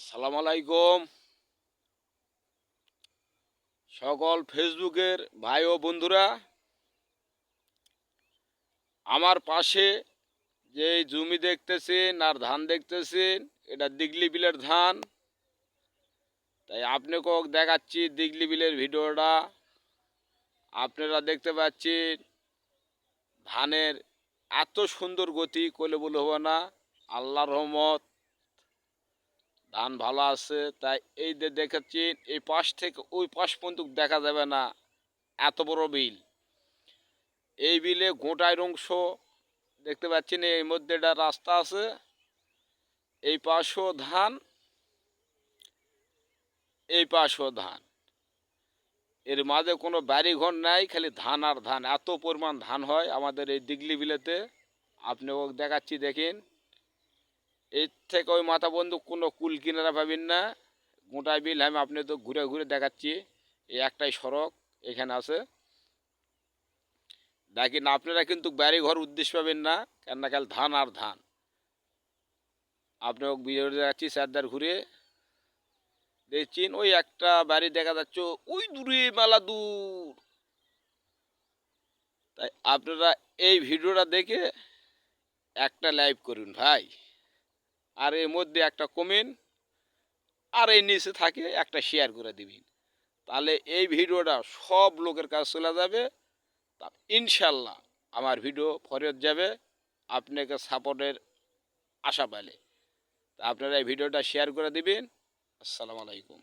আসসালামু আলাইকুম সকল ফেসবুকের ভাই ও বন্ধুরা। আমার পাশে যে জমি দেখতেছেন আর ধান দেখতেছেন, এটা দিগলি বিলের ধান। তাই আপনাকেও দেখাচ্ছি দিগলি বিলের ভিডিওটা। আপনারা দেখতে পাচ্ছেন ধানের এত সুন্দর গতি করলে বলে হবে না। আল্লাহর রহমত, ধান ভালো আছে। তাই এই যে দেখাচ্ছেন, এই পাশ থেকে ওই পাশ পর্যন্ত দেখা যাবে না, এত বড় বিল। এই বিলে গোটায় অংশ দেখতে পাচ্ছেন, এই মধ্যে একটা রাস্তা আছে, এই পাশেও ধান, এই পাশেও ধান, এর মাঝে কোনো বাড়িঘর নাই, খালি ধান আর ধান। এত পরিমাণ ধান হয় আমাদের এই দিগলি বিলেতে। আপনিও দেখাচ্ছি দেখেন, এর থেকে ওই মাথা বন্ধু কোনো কুল কিনারা পাবেন না। গোটায় বিল আমি আপনি তো ঘুরে ঘুরে দেখাচ্ছি। এই একটাই সড়ক এখানে আছে, দেখেন। আপনারা কিন্তু বাড়ি ঘর উদ্দেশ্য পাবেন না, কেননা খালি ধান আর ধান। আপনাকে ভিডিও দেখাচ্ছি, চারদার ঘুরে দেখছেন ওই একটা বাড়ি দেখা যাচ্ছে ওই দূরে, মেলা দূর। তাই আপনারা এই ভিডিওটা দেখে একটা লাইভ করুন ভাই, আর এর মধ্যে একটা কমেন্ট, আর এই নিচে থাকে একটা শেয়ার করে দিবেন। তাহলে এই ভিডিওটা সব লোকের কাছে চলে যাবে। তা ইনশাল্লাহ আমার ভিডিও ফেরত যাবে আপনাকে সাপোর্টের আশা পেলে। তা আপনারা এই ভিডিওটা শেয়ার করে দিবেন। আসসালামু আলাইকুম।